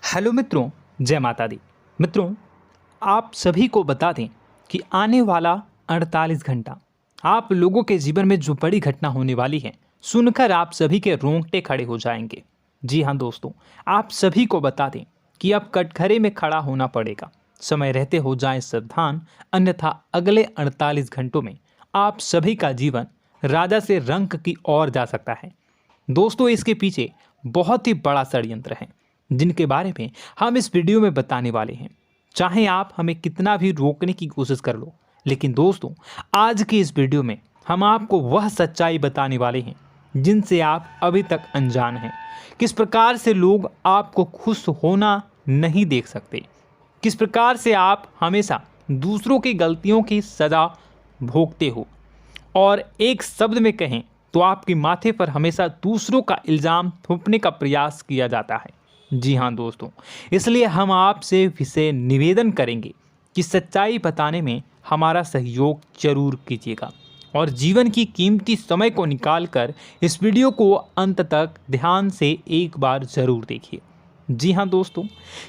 Hello मित्रों, जय माता दी। मित्रों, आप सभी को बता दें कि आने वाला 48 घंटा आप लोगों के जीवन में जो बड़ी घटना होने वाली है, सुनकर आप सभी के रोंगटे खड़े हो जाएंगे। जी हाँ दोस्तों, आप सभी को बता दें कि अब कटघरे में खड़ा होना पड़ेगा। समय रहते हो जाएं सावधान, अन्यथा अगले 48 घंटों में आप सभी का जीवन राजा से रंक की ओर जा सकता है। दोस्तों, इसके पीछे बहुत ही बड़ा षड्यंत्र है जिनके बारे में हम इस वीडियो में बताने वाले हैं। चाहे आप हमें कितना भी रोकने की कोशिश कर लो, लेकिन दोस्तों आज की इस वीडियो में हम आपको वह सच्चाई बताने वाले हैं जिनसे आप अभी तक अनजान हैं। किस प्रकार से लोग आपको खुश होना नहीं देख सकते, किस प्रकार से आप हमेशा दूसरों की गलतियों की सज़ा भोगते हो, और एक शब्द में कहें तो आपके माथे पर हमेशा दूसरों का इल्ज़ाम थोपने का प्रयास किया जाता है। जी हाँ दोस्तों, इसलिए हम आपसे विशेष निवेदन करेंगे कि सच्चाई बताने में हमारा सहयोग जरूर कीजिएगा और जीवन की कीमती समय को निकालकर इस वीडियो को अंत तक ध्यान से एक बार ज़रूर देखिए। जी हाँ दोस्तों,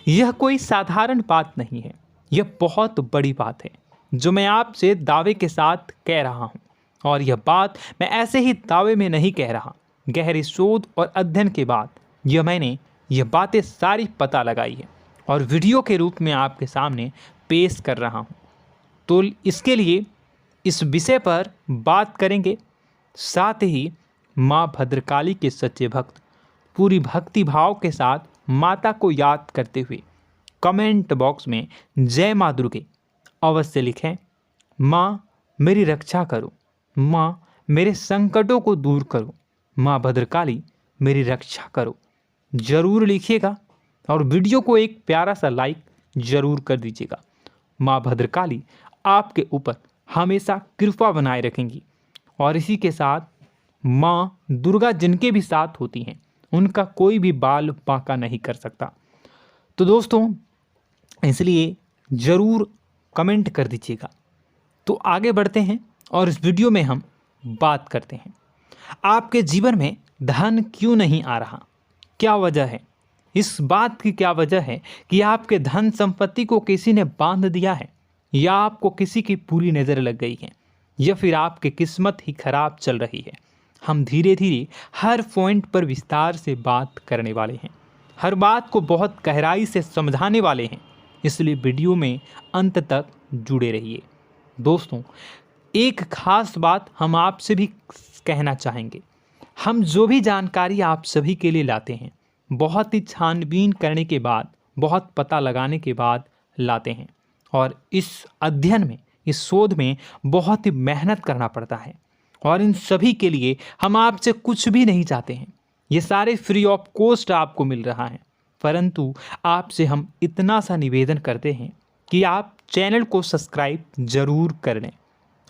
यह कोई साधारण बात नहीं है, यह बहुत बड़ी बात है जो मैं आपसे दावे के साथ कह रहा हूँ। और यह बात मैं ऐसे ही दावे में नहीं कह रहा, गहरी शोध और अध्ययन के बाद मैंने यह बातें सारी पता लगाई है और वीडियो के रूप में आपके सामने पेश कर रहा हूँ। तो इसके लिए इस विषय पर बात करेंगे। साथ ही माँ भद्रकाली के सच्चे भक्त पूरी भक्ति भाव के साथ माता को याद करते हुए कमेंट बॉक्स में जय माँ दुर्गे अवश्य लिखें। माँ मेरी रक्षा करो, माँ मेरे संकटों को दूर करो, माँ भद्रकाली मेरी रक्षा करो, ज़रूर लिखिएगा और वीडियो को एक प्यारा सा लाइक ज़रूर कर दीजिएगा। माँ भद्रकाली आपके ऊपर हमेशा कृपा बनाए रखेंगी और इसी के साथ माँ दुर्गा जिनके भी साथ होती हैं उनका कोई भी बाल बांका नहीं कर सकता। तो दोस्तों, इसलिए ज़रूर कमेंट कर दीजिएगा। तो आगे बढ़ते हैं और इस वीडियो में हम बात करते हैं, आपके जीवन में धन क्यों नहीं आ रहा, क्या वजह है। इस बात की क्या वजह है कि आपके धन संपत्ति को किसी ने बांध दिया है, या आपको किसी की पूरी नज़र लग गई है, या फिर आपकी किस्मत ही खराब चल रही है। हम धीरे धीरे हर पॉइंट पर विस्तार से बात करने वाले हैं, हर बात को बहुत गहराई से समझाने वाले हैं, इसलिए वीडियो में अंत तक जुड़े रहिए। दोस्तों, एक खास बात हम आपसे भी कहना चाहेंगे। हम जो भी जानकारी आप सभी के लिए लाते हैं, बहुत ही छानबीन करने के बाद, बहुत पता लगाने के बाद लाते हैं, और इस अध्ययन में, इस शोध में बहुत ही मेहनत करना पड़ता है। और इन सभी के लिए हम आपसे कुछ भी नहीं चाहते हैं, ये सारे फ्री ऑफ कॉस्ट आपको मिल रहा है। परंतु आपसे हम इतना सा निवेदन करते हैं कि आप चैनल को सब्सक्राइब ज़रूर कर लें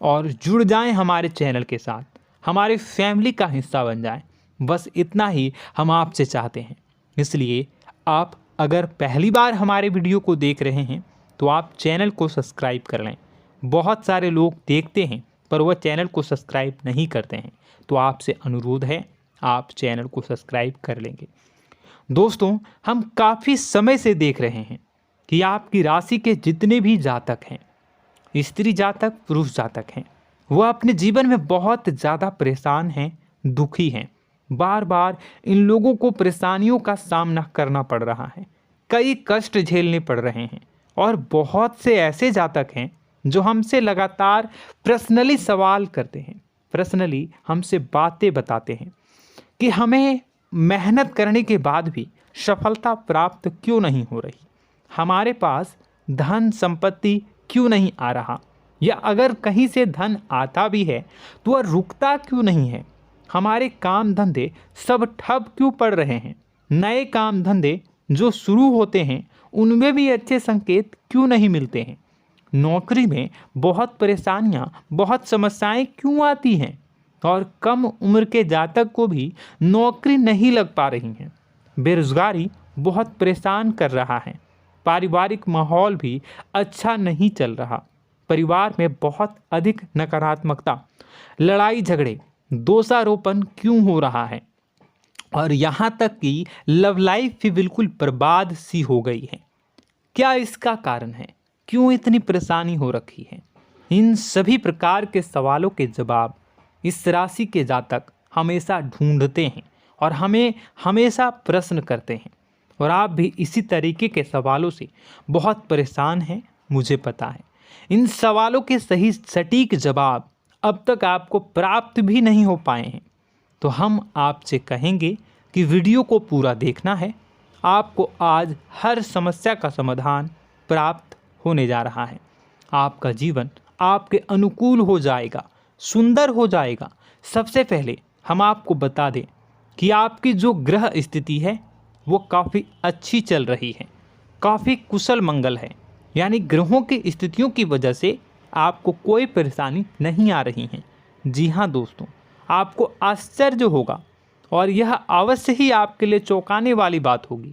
और जुड़ जाएं हमारे चैनल के साथ, हमारे फैमिली का हिस्सा बन जाएं। बस इतना ही हम आपसे चाहते हैं। इसलिए आप अगर पहली बार हमारे वीडियो को देख रहे हैं तो आप चैनल को सब्सक्राइब कर लें। बहुत सारे लोग देखते हैं पर वह चैनल को सब्सक्राइब नहीं करते हैं, तो आपसे अनुरोध है आप चैनल को सब्सक्राइब कर लेंगे। दोस्तों, हम काफ़ी समय से देख रहे हैं कि आपकी राशि के जितने भी जातक हैं, स्त्री जातक, पुरुष जातक हैं, वह अपने जीवन में बहुत ज़्यादा परेशान हैं, दुखी हैं। बार बार इन लोगों को परेशानियों का सामना करना पड़ रहा है, कई कष्ट झेलने पड़ रहे हैं। और बहुत से ऐसे जातक हैं जो हमसे लगातार पर्सनली सवाल करते हैं, पर्सनली हमसे बातें बताते हैं कि हमें मेहनत करने के बाद भी सफलता प्राप्त क्यों नहीं हो रही, हमारे पास धन संपत्ति क्यों नहीं आ रहा, या अगर कहीं से धन आता भी है तो वह रुकता क्यों नहीं है, हमारे काम धंधे सब ठप क्यों पड़ रहे हैं, नए काम धंधे जो शुरू होते हैं उनमें भी अच्छे संकेत क्यों नहीं मिलते हैं, नौकरी में बहुत परेशानियां, बहुत समस्याएं क्यों आती हैं, और कम उम्र के जातक को भी नौकरी नहीं लग पा रही हैं, बेरोजगारी बहुत परेशान कर रहा है, पारिवारिक माहौल भी अच्छा नहीं चल रहा, परिवार में बहुत अधिक नकारात्मकता, लड़ाई झगड़े, दोषारोपण क्यों हो रहा है, और यहाँ तक कि लव लाइफ भी बिल्कुल बर्बाद सी हो गई है। क्या इसका कारण है? क्यों इतनी परेशानी हो रखी है? इन सभी प्रकार के सवालों के जवाब इस राशि के जातक हमेशा ढूंढते हैं और हमें हमेशा प्रश्न करते हैं। और आप भी इसी तरीके के सवालों से बहुत परेशान हैं, मुझे पता है। इन सवालों के सही सटीक जवाब अब तक आपको प्राप्त भी नहीं हो पाए हैं, तो हम आपसे कहेंगे कि वीडियो को पूरा देखना है। आपको आज हर समस्या का समाधान प्राप्त होने जा रहा है। आपका जीवन आपके अनुकूल हो जाएगा, सुंदर हो जाएगा। सबसे पहले हम आपको बता दें कि आपकी जो ग्रह स्थिति है वो काफ़ी अच्छी चल रही है, काफ़ी कुशल मंगल है। यानी ग्रहों की स्थितियों की वजह से आपको कोई परेशानी नहीं आ रही है। जी हाँ दोस्तों, आपको आश्चर्य होगा और यह अवश्य ही आपके लिए चौंकाने वाली बात होगी,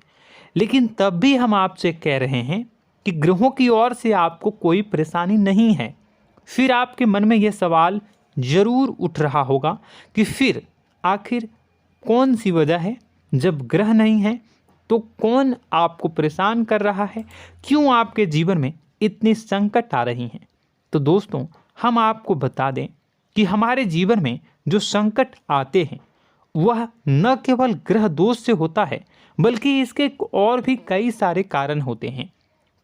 लेकिन तब भी हम आपसे कह रहे हैं कि ग्रहों की ओर से आपको कोई परेशानी नहीं है। फिर आपके मन में यह सवाल जरूर उठ रहा होगा कि फिर आखिर कौन सी वजह है? जब ग्रह नहीं है तो कौन आपको परेशान कर रहा है? क्यों आपके जीवन में इतनी संकट आ रही हैं? तो दोस्तों, हम आपको बता दें कि हमारे जीवन में जो संकट आते हैं वह न केवल ग्रह दोष से होता है, बल्कि इसके और भी कई सारे कारण होते हैं।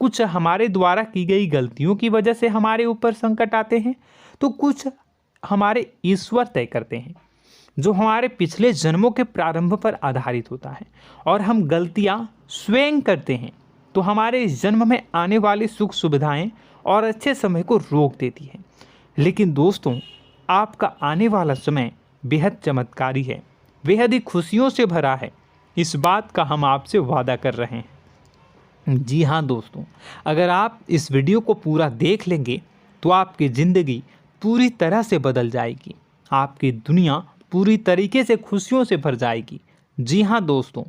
कुछ हमारे द्वारा की गई गलतियों की वजह से हमारे ऊपर संकट आते हैं, तो कुछ हमारे ईश्वर तय करते हैं, जो हमारे पिछले जन्मों के प्रारंभ पर आधारित होता है। और हम गलतियां स्वयं करते हैं तो हमारे इस जन्म में आने वाली सुख सुविधाएं और अच्छे समय को रोक देती है। लेकिन दोस्तों, आपका आने वाला समय बेहद चमत्कारी है, बेहद ही खुशियों से भरा है। इस बात का हम आपसे वादा कर रहे हैं। जी हाँ दोस्तों, अगर आप इस वीडियो को पूरा देख लेंगे तो आपकी ज़िंदगी पूरी तरह से बदल जाएगी, आपकी दुनिया पूरी तरीके से खुशियों से भर जाएगी। जी हाँ दोस्तों,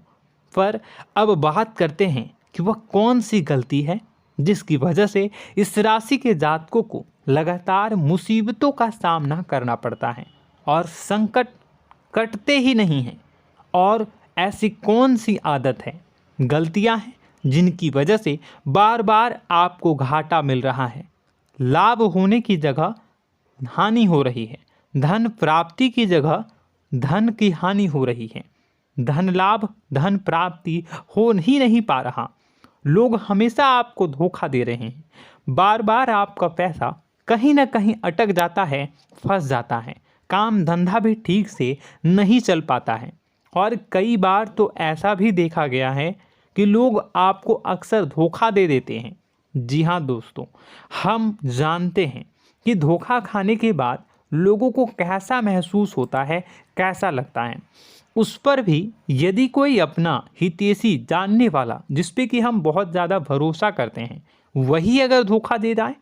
पर अब बात करते हैं कि वह कौन सी गलती है जिसकी वजह से इस राशि के जातकों को लगातार मुसीबतों का सामना करना पड़ता है और संकट कटते ही नहीं हैं। और ऐसी कौन सी आदत है, गलतियां हैं जिनकी वजह से बार बार आपको घाटा मिल रहा है, लाभ होने की जगह हानि हो रही है, धन प्राप्ति की जगह धन की हानि हो रही है, धन लाभ धन प्राप्ति हो ही नहीं पा रहा, लोग हमेशा आपको धोखा दे रहे हैं, बार बार आपका पैसा कहीं ना कहीं अटक जाता है, फंस जाता है, काम धंधा भी ठीक से नहीं चल पाता है। और कई बार तो ऐसा भी देखा गया है कि लोग आपको अक्सर धोखा दे देते हैं। जी हाँ दोस्तों, हम जानते हैं कि धोखा खाने के बाद लोगों को कैसा महसूस होता है, कैसा लगता है। उस पर भी यदि कोई अपना हितैषी जानने वाला, जिस पे कि हम बहुत ज़्यादा भरोसा करते हैं, वही अगर धोखा दे जाए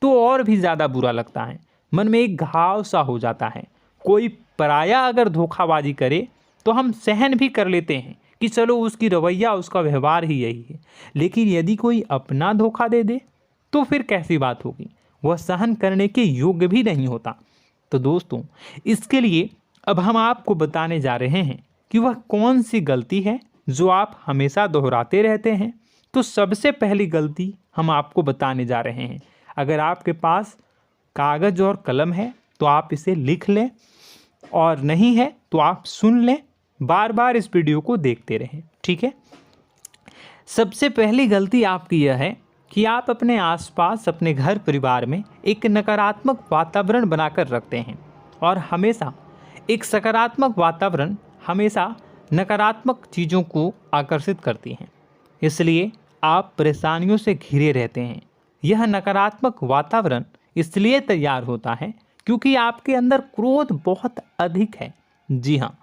तो और भी ज़्यादा बुरा लगता है, मन में एक घाव सा हो जाता है। कोई पराया अगर धोखाबाजी करे तो हम सहन भी कर लेते हैं कि चलो उसकी रवैया उसका व्यवहार ही यही है, लेकिन यदि कोई अपना धोखा दे दे तो फिर कैसी बात होगी, वह सहन करने के योग्य भी नहीं होता। तो दोस्तों, इसके लिए अब हम आपको बताने जा रहे हैं कि वह कौन सी गलती है जो आप हमेशा दोहराते रहते हैं। तो सबसे पहली गलती हम आपको बताने जा रहे हैं। अगर आपके पास कागज़ और कलम है तो आप इसे लिख लें, और नहीं है तो आप सुन लें, बार बार इस वीडियो को देखते रहें, ठीक है। सबसे पहली गलती आपकी यह है कि आप अपने आसपास, अपने घर परिवार में एक नकारात्मक वातावरण बनाकर रखते हैं, और हमेशा एक सकारात्मक वातावरण हमेशा नकारात्मक चीज़ों को आकर्षित करती हैं। इसलिए आप परेशानियों से घिरे रहते हैं। यह नकारात्मक वातावरण इसलिए तैयार होता है क्योंकि आपके अंदर क्रोध बहुत अधिक है। जी हाँ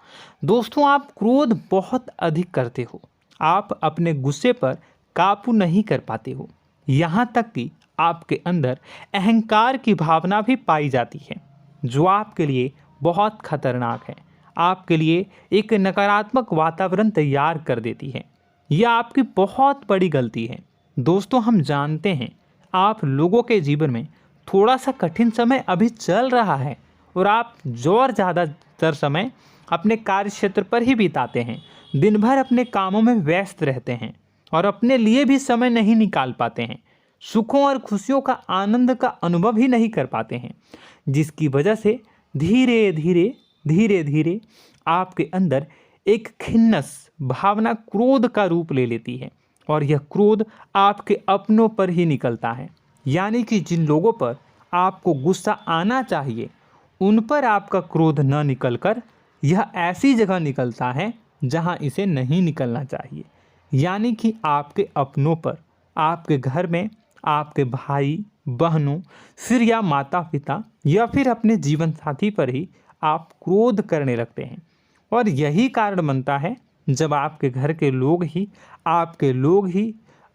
दोस्तों, आप क्रोध बहुत अधिक करते हो, आप अपने गुस्से पर काबू नहीं कर पाते हो, यहाँ तक कि आपके अंदर अहंकार की भावना भी पाई जाती है, जो आपके लिए बहुत खतरनाक है, आपके लिए एक नकारात्मक वातावरण तैयार कर देती है। यह आपकी बहुत बड़ी गलती है। दोस्तों, हम जानते हैं आप लोगों के जीवन में थोड़ा सा कठिन समय अभी चल रहा है और आप और ज़्यादा अधिकतर समय अपने कार्य क्षेत्र पर ही बिताते हैं, दिन भर अपने कामों में व्यस्त रहते हैं और अपने लिए भी समय नहीं निकाल पाते हैं, सुखों और खुशियों का आनंद का अनुभव ही नहीं कर पाते हैं, जिसकी वजह से धीरे धीरे आपके अंदर एक खिन्नस भावना क्रोध का रूप ले लेती है और यह क्रोध आपके अपनों पर ही निकलता है। यानी कि जिन लोगों पर आपको गुस्सा आना चाहिए उन पर आपका क्रोध न निकलकर यह ऐसी जगह निकलता है जहां इसे नहीं निकलना चाहिए। यानी कि आपके अपनों पर, आपके घर में आपके भाई बहनों, फिर या माता पिता या फिर अपने जीवन साथी पर ही आप क्रोध करने लगते हैं। और यही कारण बनता है जब आपके घर के लोग ही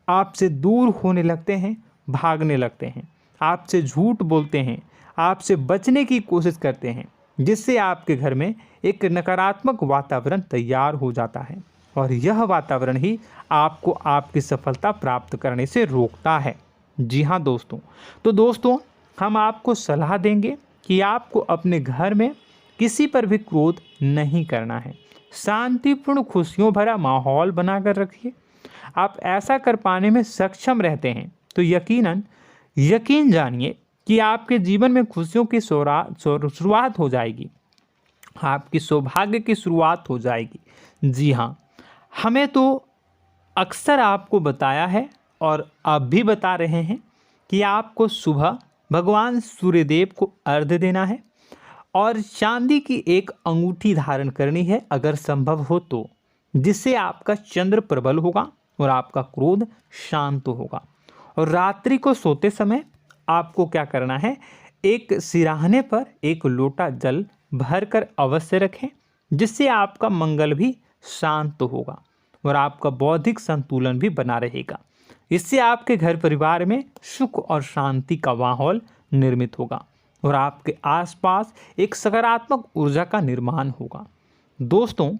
आपसे दूर होने लगते हैं, भागने लगते हैं, आपसे झूठ बोलते हैं, आपसे बचने की कोशिश करते हैं, जिससे आपके घर में एक नकारात्मक वातावरण तैयार हो जाता है और यह वातावरण ही आपको आपकी सफलता प्राप्त करने से रोकता है। जी हाँ दोस्तों, तो दोस्तों हम आपको सलाह देंगे कि आपको अपने घर में किसी पर भी क्रोध नहीं करना है। शांतिपूर्ण खुशियों भरा माहौल बनाकर रखिए। आप ऐसा कर पाने में सक्षम रहते हैं तो यकीन जानिए कि आपके जीवन में खुशियों की शुरुआत हो जाएगी, आपकी सौभाग्य की शुरुआत हो जाएगी। जी हाँ, हमें तो अक्सर आपको बताया है और अब भी बता रहे हैं कि आपको सुबह भगवान सूर्यदेव को अर्घ्य देना है और चांदी की एक अंगूठी धारण करनी है अगर संभव हो तो, जिससे आपका चंद्र प्रबल होगा और आपका क्रोध शांत होगा। और रात्रि को सोते समय आपको क्या करना है, एक सिराहने पर एक लोटा जल भरकर अवश्य रखें, जिससे आपका मंगल भी शांत होगा और आपका बौद्धिक संतुलन भी बना रहेगा। इससे आपके घर परिवार में सुख और शांति का माहौल निर्मित होगा और आपके आसपास एक सकारात्मक ऊर्जा का निर्माण होगा। दोस्तों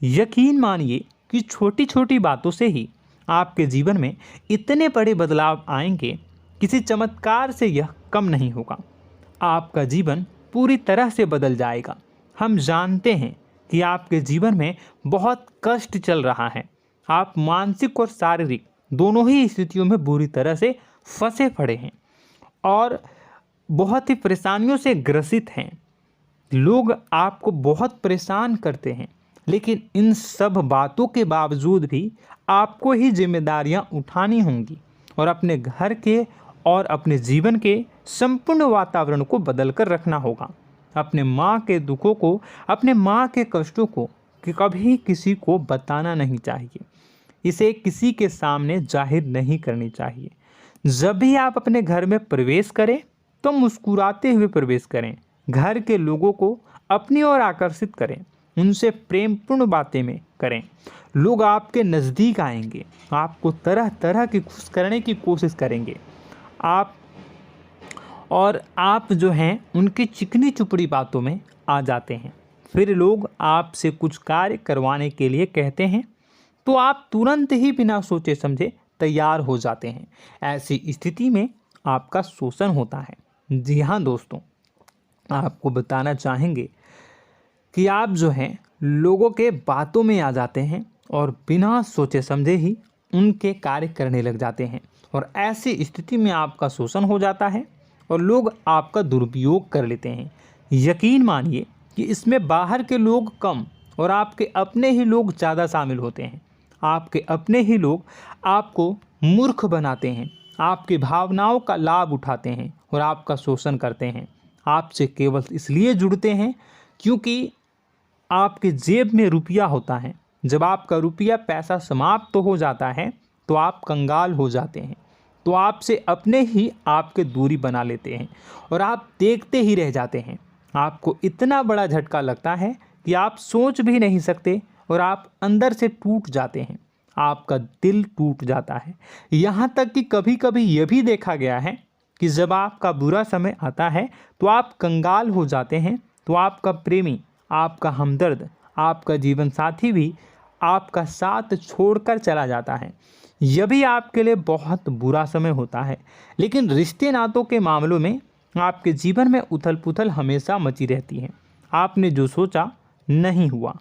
यकीन मानिए कि छोटी छोटी बातों से ही आपके जीवन में इतने बड़े बदलाव आएंगे, किसी चमत्कार से यह कम नहीं होगा। आपका जीवन पूरी तरह से बदल जाएगा। हम जानते हैं कि आपके जीवन में बहुत कष्ट चल रहा है, आप मानसिक और शारीरिक दोनों ही स्थितियों में बुरी तरह से फंसे पड़े हैं और बहुत ही परेशानियों से ग्रसित हैं। लोग आपको बहुत परेशान करते हैं, लेकिन इन सब बातों के बावजूद भी आपको ही जिम्मेदारियां उठानी होंगी और अपने घर के और अपने जीवन के संपूर्ण वातावरण को बदल कर रखना होगा। अपने माँ के दुखों को, अपने माँ के कष्टों को कभी किसी को बताना नहीं चाहिए, इसे किसी के सामने जाहिर नहीं करनी चाहिए। जब भी आप अपने घर में प्रवेश करें तो मुस्कुराते हुए प्रवेश करें, घर के लोगों को अपनी ओर आकर्षित करें, उनसे प्रेमपूर्ण बातें में करें। लोग आपके नज़दीक आएंगे, आपको तरह तरह की खुश करने की कोशिश करेंगे। आप जो हैं उनकी चिकनी चुपड़ी बातों में आ जाते हैं। फिर लोग आपसे कुछ कार्य करवाने के लिए कहते हैं तो आप तुरंत ही बिना सोचे समझे तैयार हो जाते हैं। ऐसी स्थिति में आपका शोषण होता है। जी हाँ दोस्तों, आपको बताना चाहेंगे कि आप जो हैं लोगों के बातों में आ जाते हैं और बिना सोचे समझे ही उनके कार्य करने लग जाते हैं और ऐसी स्थिति में आपका शोषण हो जाता है और लोग आपका दुरुपयोग कर लेते हैं। यकीन मानिए कि इसमें बाहर के लोग कम और आपके अपने ही लोग ज़्यादा शामिल होते हैं। आपके अपने ही लोग आपको मूर्ख बनाते हैं, आपकी भावनाओं का लाभ उठाते हैं और आपका शोषण करते हैं। आपसे केवल इसलिए जुड़ते हैं क्योंकि आपके जेब में रुपया होता है। जब आपका रुपया पैसा समाप्त हो जाता है तो आप कंगाल हो जाते हैं, तो आपसे अपने ही आपके दूरी बना लेते हैं और आप देखते ही रह जाते हैं। आपको इतना बड़ा झटका लगता है कि आप सोच भी नहीं सकते और आप अंदर से टूट जाते हैं, आपका दिल टूट जाता है। यहाँ तक कि कभी कभी यह भी देखा गया है कि जब आपका बुरा समय आता है तो आप कंगाल हो जाते हैं, तो आपका प्रेमी, आपका हमदर्द, आपका जीवन साथी भी आपका साथ छोड़कर चला जाता है। यह भी आपके लिए बहुत बुरा समय होता है। लेकिन रिश्ते नातों के मामलों में आपके जीवन में उथल पुथल हमेशा मची रहती है। आपने जो सोचा नहीं हुआ।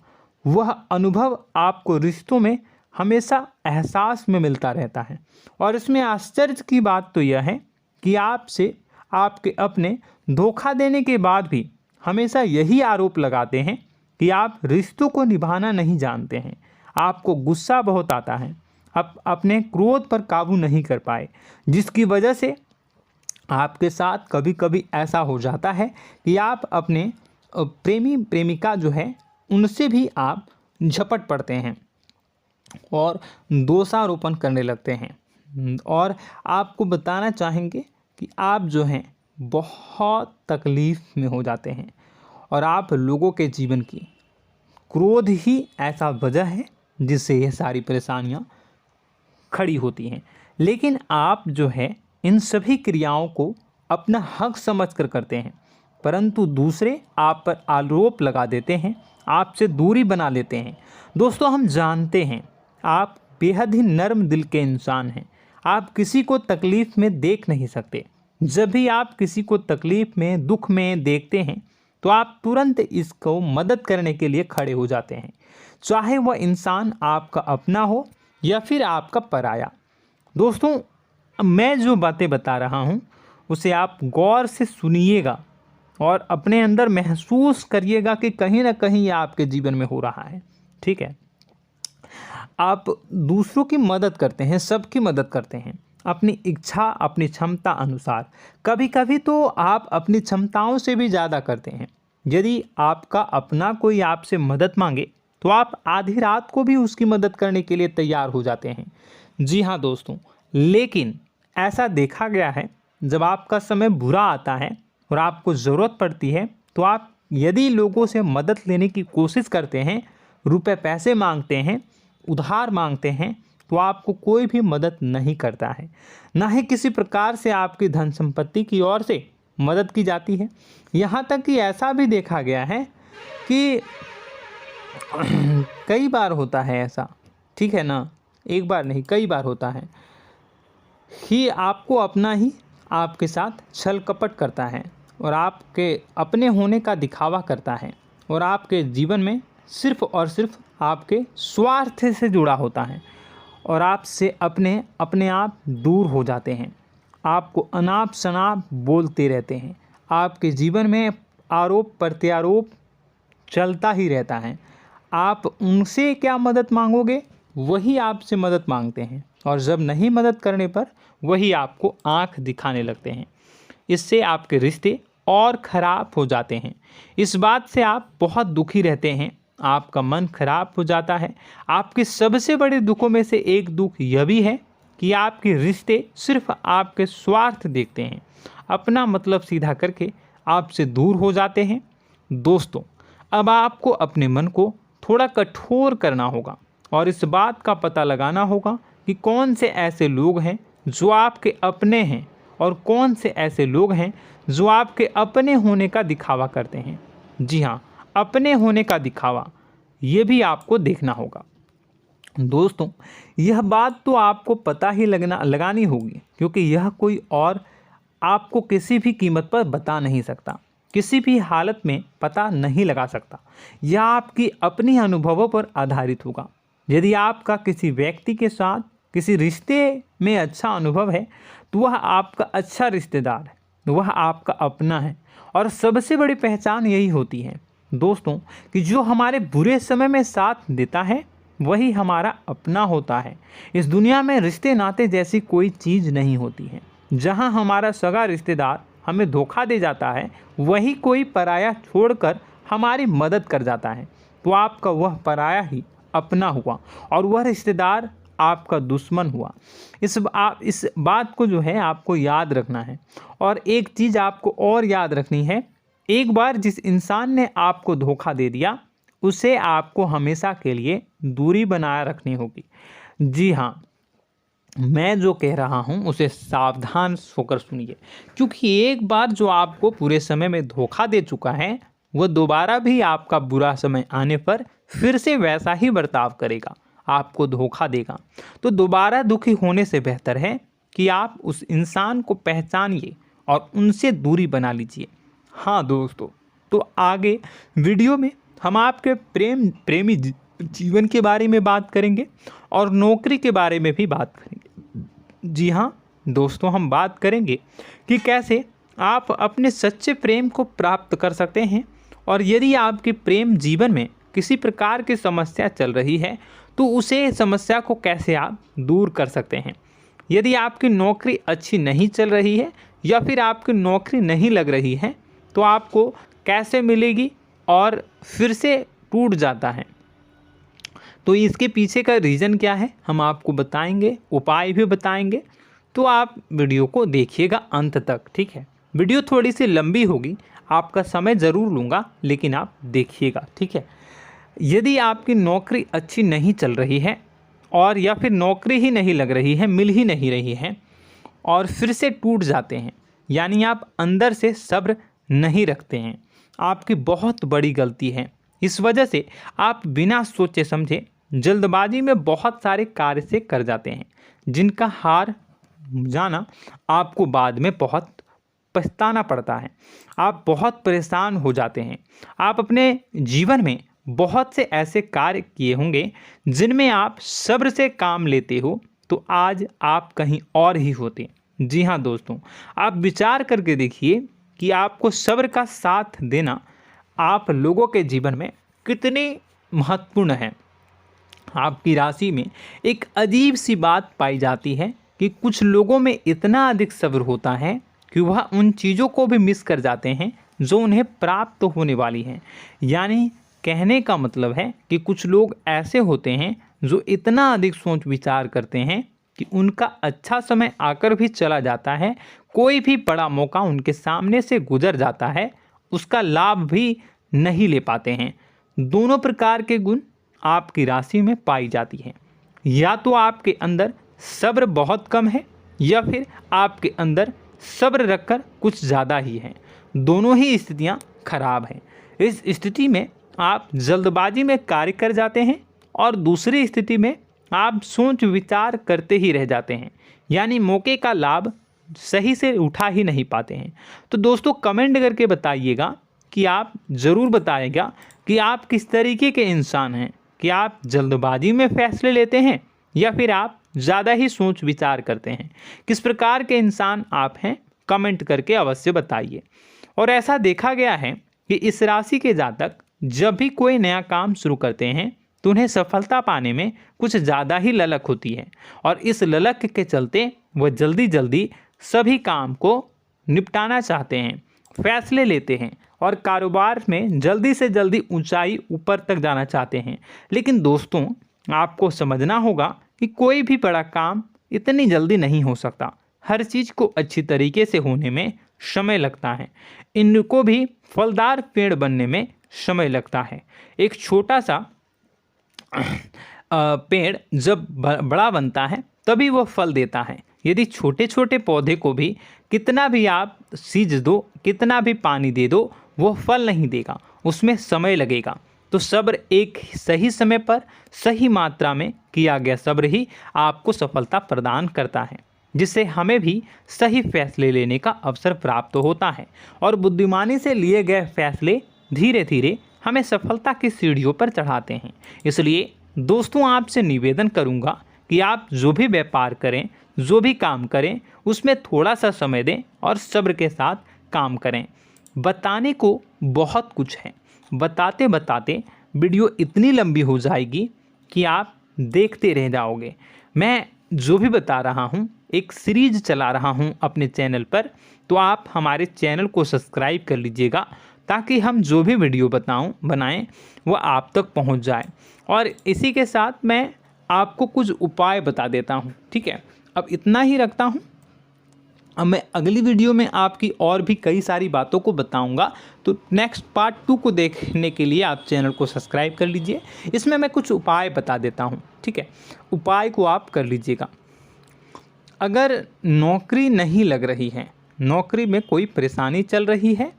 वह अनुभव आपको रिश्तों में हमेशा एहसास में मिलता रहता है। और इसमें आश्चर्य की बात तो यह है कि आपसे आपके अपने धोखा देने के बाद भी हमेशा यही आरोप लगाते हैं कि आप रिश्तों को निभाना नहीं जानते हैं। आपको गुस्सा बहुत आता है, अपने क्रोध पर काबू नहीं कर पाए, जिसकी वजह से आपके साथ कभी कभी ऐसा हो जाता है कि आप अपने प्रेमी प्रेमिका जो है उनसे भी आप झपट पड़ते हैं और दोषारोपण करने लगते हैं। और आपको बताना चाहेंगे कि आप जो हैं बहुत तकलीफ़ में हो जाते हैं और आप लोगों के जीवन की क्रोध ही ऐसा वजह है जिससे ये सारी परेशानियां खड़ी होती हैं। लेकिन आप जो है इन सभी क्रियाओं को अपना हक समझकर करते हैं, परंतु दूसरे आप पर आरोप लगा देते हैं, आपसे दूरी बना लेते हैं। दोस्तों, हम जानते हैं आप बेहद ही नर्म दिल के इंसान हैं। आप किसी को तकलीफ़ में देख नहीं सकते। जब भी आप किसी को तकलीफ़ में, दुख में देखते हैं तो आप तुरंत इसको मदद करने के लिए खड़े हो जाते हैं, चाहे वह इंसान आपका अपना हो या फिर आपका पराया। दोस्तों, मैं जो बातें बता रहा हूँ उसे आप गौर से सुनिएगा और अपने अंदर महसूस करिएगा कि कहीं ना कहीं ये आपके जीवन में हो रहा है। ठीक है, आप दूसरों की मदद करते हैं, सबकी मदद करते हैं अपनी इच्छा, अपनी क्षमता अनुसार। कभी कभी तो आप अपनी क्षमताओं से भी ज़्यादा करते हैं। यदि आपका अपना कोई आपसे मदद मांगे तो आप आधी रात को भी उसकी मदद करने के लिए तैयार हो जाते हैं। जी हाँ दोस्तों, लेकिन ऐसा देखा गया है जब आपका समय बुरा आता है और आपको ज़रूरत पड़ती है तो आप यदि लोगों से मदद लेने की कोशिश करते हैं, रुपए पैसे मांगते हैं, उधार मांगते हैं, तो आपको कोई भी मदद नहीं करता है। ना ही किसी प्रकार से आपकी धन संपत्ति की ओर से मदद की जाती है। यहाँ तक कि ऐसा भी देखा गया है कि कई बार होता है ऐसा, ठीक है ना, एक बार नहीं कई बार होता है कि आपको अपना ही आपके साथ छल कपट करता है और आपके अपने होने का दिखावा करता है और आपके जीवन में सिर्फ और सिर्फ आपके स्वार्थ से जुड़ा होता है और आपसे अपने आप दूर हो जाते हैं। आपको अनाप शनाप बोलते रहते हैं। आपके जीवन में आरोप प्रत्यारोप चलता ही रहता है। आप उनसे क्या मदद मांगोगे, वही आपसे मदद मांगते हैं और जब नहीं मदद करने पर वही आपको आंख दिखाने लगते हैं। इससे आपके रिश्ते और ख़राब हो जाते हैं। इस बात से आप बहुत दुखी रहते हैं, आपका मन खराब हो जाता है। आपके सबसे बड़े दुखों में से एक दुख यह भी है कि आपके रिश्ते सिर्फ आपके स्वार्थ देखते हैं, अपना मतलब सीधा करके आपसे दूर हो जाते हैं। दोस्तों, अब आपको अपने मन को थोड़ा कठोर करना होगा और इस बात का पता लगाना होगा कि कौन से ऐसे लोग हैं जो आपके अपने हैं और कौन से ऐसे लोग हैं जो आपके अपने होने का दिखावा करते हैं। जी हाँ, अपने होने का दिखावा, ये भी आपको देखना होगा। दोस्तों, यह बात तो आपको पता ही लगानी होगी, क्योंकि यह कोई और आपको किसी भी कीमत पर बता नहीं सकता, किसी भी हालत में पता नहीं लगा सकता। यह आपकी अपनी अनुभवों पर आधारित होगा। यदि आपका किसी व्यक्ति के साथ किसी रिश्ते में अच्छा अनुभव है तो वह आपका अच्छा रिश्तेदार है, वह आपका अपना है। और सबसे बड़ी पहचान यही होती है दोस्तों कि जो हमारे बुरे समय में साथ देता है वही हमारा अपना होता है। इस दुनिया में रिश्ते नाते जैसी कोई चीज़ नहीं होती है। जहां हमारा सगा रिश्तेदार हमें धोखा दे जाता है, वही कोई पराया छोड़कर हमारी मदद कर जाता है, तो आपका वह पराया ही अपना हुआ और वह रिश्तेदार आपका दुश्मन हुआ। इस बात को जो है आपको याद रखना है। और एक चीज़ आपको और याद रखनी है, एक बार जिस इंसान ने आपको धोखा दे दिया उसे आपको हमेशा के लिए दूरी बनाए रखनी होगी। जी हाँ, मैं जो कह रहा हूँ उसे सावधान होकर सुनिए, क्योंकि एक बार जो आपको पूरे समय में धोखा दे चुका है वह दोबारा भी आपका बुरा समय आने पर फिर से वैसा ही बर्ताव करेगा, आपको धोखा देगा। तो दोबारा दुखी होने से बेहतर है कि आप उस इंसान को पहचानिए और उनसे दूरी बना लीजिए। हाँ दोस्तों, तो आगे वीडियो में हम आपके प्रेमी जीवन के बारे में बात करेंगे और नौकरी के बारे में भी बात करेंगे। जी हाँ दोस्तों, हम बात करेंगे कि कैसे आप अपने सच्चे प्रेम को प्राप्त कर सकते हैं, और यदि आपके प्रेम जीवन में किसी प्रकार की समस्या चल रही है तो उसे समस्या को कैसे आप दूर कर सकते हैं। यदि आपकी नौकरी अच्छी नहीं चल रही है या फिर आपकी नौकरी नहीं लग रही है तो आपको कैसे मिलेगी और फिर से टूट जाता है, तो इसके पीछे का रीज़न क्या है हम आपको बताएंगे, उपाय भी बताएंगे। तो आप वीडियो को देखिएगा अंत तक, ठीक है। वीडियो थोड़ी सी लंबी होगी, आपका समय ज़रूर लूँगा, लेकिन आप देखिएगा, ठीक है। यदि आपकी नौकरी अच्छी नहीं चल रही है और या फिर नौकरी ही नहीं लग रही है, मिल ही नहीं रही है और फिर से टूट जाते हैं, यानी आप अंदर से सब्र नहीं रखते हैं, आपकी बहुत बड़ी गलती है। इस वजह से आप बिना सोचे समझे जल्दबाजी में बहुत सारे कार्य से कर जाते हैं, जिनका हार जाना आपको बाद में बहुत पछताना पड़ता है। आप बहुत परेशान हो जाते हैं। आप अपने जीवन में बहुत से ऐसे कार्य किए होंगे जिनमें आप सब्र से काम लेते हो, तो आज आप कहीं और ही होते। जी हाँ दोस्तों, आप विचार करके देखिए कि आपको सब्र का साथ देना आप लोगों के जीवन में कितनी महत्वपूर्ण है। आपकी राशि में एक अजीब सी बात पाई जाती है कि कुछ लोगों में इतना अधिक सब्र होता है कि वह उन चीज़ों को भी मिस कर जाते हैं जो उन्हें प्राप्त होने वाली हैं। यानी कहने का मतलब है कि कुछ लोग ऐसे होते हैं जो इतना अधिक सोच विचार करते हैं कि उनका अच्छा समय आकर भी चला जाता है, कोई भी बड़ा मौका उनके सामने से गुजर जाता है, उसका लाभ भी नहीं ले पाते हैं। दोनों प्रकार के गुण आपकी राशि में पाई जाती हैं। या तो आपके अंदर सब्र बहुत कम है या फिर आपके अंदर सब्र रखकर कुछ ज़्यादा ही है। दोनों ही स्थितियाँ खराब हैं। इस स्थिति में आप जल्दबाजी में कार्य कर जाते हैं और दूसरी स्थिति में आप सोच विचार करते ही रह जाते हैं, यानी मौके का लाभ सही से उठा ही नहीं पाते हैं। तो दोस्तों कमेंट करके बताइएगा कि आप ज़रूर बताइएगा कि आप किस तरीके के इंसान हैं, कि आप जल्दबाजी में फैसले लेते हैं या फिर आप ज़्यादा ही सोच विचार करते हैं। किस प्रकार के इंसान आप हैं, कमेंट करके अवश्य बताइए। और ऐसा देखा गया है कि इस राशि के जातक जब भी कोई नया काम शुरू करते हैं तो उन्हें सफलता पाने में कुछ ज़्यादा ही ललक होती है, और इस ललक के चलते वह जल्दी जल्दी सभी काम को निपटाना चाहते हैं, फैसले लेते हैं और कारोबार में जल्दी से जल्दी ऊंचाई ऊपर तक जाना चाहते हैं। लेकिन दोस्तों आपको समझना होगा कि कोई भी बड़ा काम इतनी जल्दी नहीं हो सकता। हर चीज़ को अच्छी तरीके से होने में समय लगता है। इनको भी फलदार पेड़ बनने में समय लगता है। एक छोटा सा पेड़ जब बड़ा बनता है तभी वो फल देता है। यदि छोटे छोटे पौधे को भी कितना भी आप सींच दो, कितना भी पानी दे दो, वो फल नहीं देगा, उसमें समय लगेगा। तो सब्र एक सही समय पर सही मात्रा में किया गया सब्र ही आपको सफलता प्रदान करता है, जिससे हमें भी सही फैसले लेने का अवसर प्राप्त होता है। और बुद्धिमानी से लिए गए फैसले धीरे धीरे हमें सफलता की सीढ़ियों पर चढ़ाते हैं। इसलिए दोस्तों आपसे निवेदन करूंगा कि आप जो भी व्यापार करें, जो भी काम करें, उसमें थोड़ा सा समय दें और सब्र के साथ काम करें। बताने को बहुत कुछ है, बताते बताते वीडियो इतनी लंबी हो जाएगी कि आप देखते रह जाओगे। मैं जो भी बता रहा हूँ, एक सीरीज चला रहा हूँ अपने चैनल पर, तो आप हमारे चैनल को सब्सक्राइब कर लीजिएगा ताकि हम जो भी वीडियो बनाएं वो आप तक पहुँच जाए। और इसी के साथ मैं आपको कुछ उपाय बता देता हूँ, ठीक है। अब इतना ही रखता हूँ। अब मैं अगली वीडियो में आपकी और भी कई सारी बातों को बताऊंगा। तो नेक्स्ट पार्ट 2 को देखने के लिए आप चैनल को सब्सक्राइब कर लीजिए। इसमें मैं कुछ उपाय बता देता हूं, ठीक है। उपाय को आप कर लीजिएगा। अगर नौकरी नहीं लग रही है, नौकरी में कोई परेशानी चल रही है,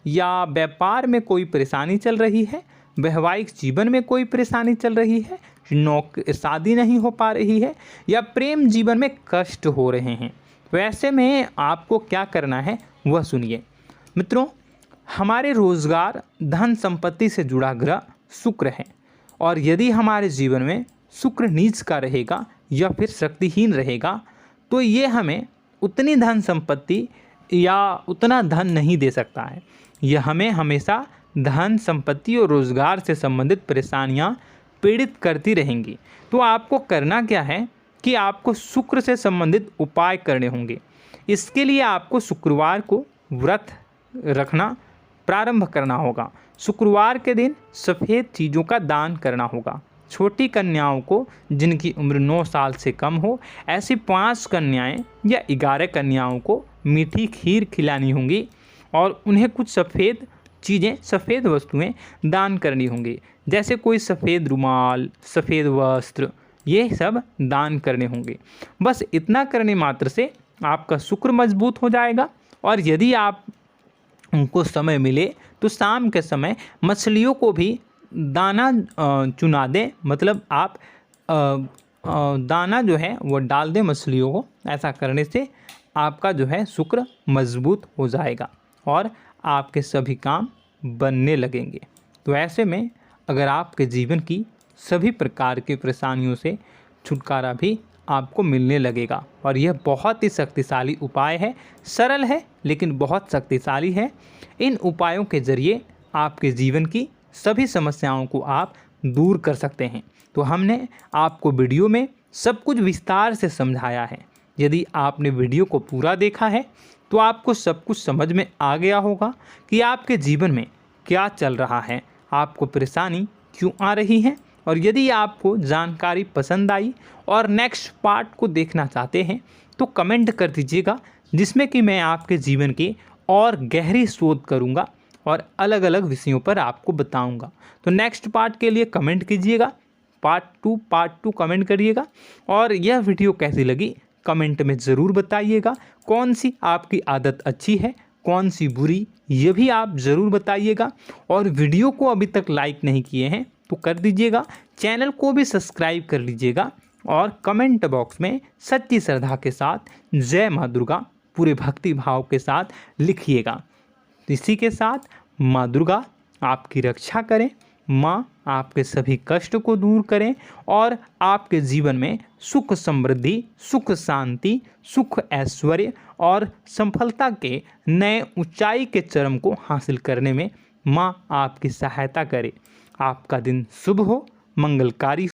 या व्यापार में कोई परेशानी चल रही है, वैवाहिक जीवन में कोई परेशानी चल रही है, शादी नहीं हो पा रही है, या प्रेम जीवन में कष्ट हो रहे हैं, वैसे में आपको क्या करना है वह सुनिए। मित्रों, हमारे रोजगार धन संपत्ति से जुड़ा ग्रह शुक्र है, और यदि हमारे जीवन में शुक्र नीच का रहेगा या फिर शक्तिहीन रहेगा तो ये हमें उतनी धन संपत्ति या उतना धन नहीं दे सकता है। यह हमें हमेशा धन संपत्ति और रोजगार से संबंधित परेशानियां पीड़ित करती रहेंगी। तो आपको करना क्या है कि आपको शुक्र से संबंधित उपाय करने होंगे। इसके लिए आपको शुक्रवार को व्रत रखना प्रारंभ करना होगा। शुक्रवार के दिन सफ़ेद चीज़ों का दान करना होगा। छोटी कन्याओं को जिनकी उम्र 9 साल से कम हो, ऐसी 5 कन्याएं या 11 कन्याओं को मीठी खीर खिलानी होंगी और उन्हें कुछ सफ़ेद चीज़ें, सफ़ेद वस्तुएं दान करनी होंगी, जैसे कोई सफ़ेद रुमाल, सफ़ेद वस्त्र, ये सब दान करने होंगे। बस इतना करने मात्र से आपका शुक्र मजबूत हो जाएगा। और यदि आप उनको समय मिले तो शाम के समय मछलियों को भी दाना चुना दें, मतलब आप दाना जो है वो डाल दें मछलियों को। ऐसा करने से आपका जो है शुक्र मजबूत हो जाएगा और आपके सभी काम बनने लगेंगे। तो ऐसे में अगर आपके जीवन की सभी प्रकार की परेशानियों से छुटकारा भी आपको मिलने लगेगा। और यह बहुत ही शक्तिशाली उपाय है, सरल है लेकिन बहुत शक्तिशाली है। इन उपायों के ज़रिए आपके जीवन की सभी समस्याओं को आप दूर कर सकते हैं। तो हमने आपको वीडियो में सब कुछ विस्तार से समझाया है। यदि आपने वीडियो को पूरा देखा है तो आपको सब कुछ समझ में आ गया होगा कि आपके जीवन में क्या चल रहा है, आपको परेशानी क्यों आ रही है। और यदि आपको जानकारी पसंद आई और नेक्स्ट पार्ट को देखना चाहते हैं तो कमेंट कर दीजिएगा, जिसमें कि मैं आपके जीवन की और गहरी शोध करूंगा और अलग अलग विषयों पर आपको बताऊंगा। तो नेक्स्ट पार्ट के लिए कमेंट कीजिएगा, पार्ट टू कमेंट करिएगा। और यह वीडियो कैसी लगी कमेंट में ज़रूर बताइएगा। कौन सी आपकी आदत अच्छी है, कौन सी बुरी, ये भी आप ज़रूर बताइएगा। और वीडियो को अभी तक लाइक नहीं किए हैं तो कर दीजिएगा, चैनल को भी सब्सक्राइब कर लीजिएगा और कमेंट बॉक्स में सच्ची श्रद्धा के साथ जय माँ दुर्गा पूरे भक्ति भाव के साथ लिखिएगा। इसी के साथ माँ दुर्गा आपकी रक्षा करें, माँ आपके सभी कष्ट को दूर करें और आपके जीवन में सुख समृद्धि, सुख शांति, सुख ऐश्वर्य और सफलता के नए ऊंचाई के चरम को हासिल करने में माँ आपकी सहायता करे। आपका दिन शुभ हो, मंगलकारी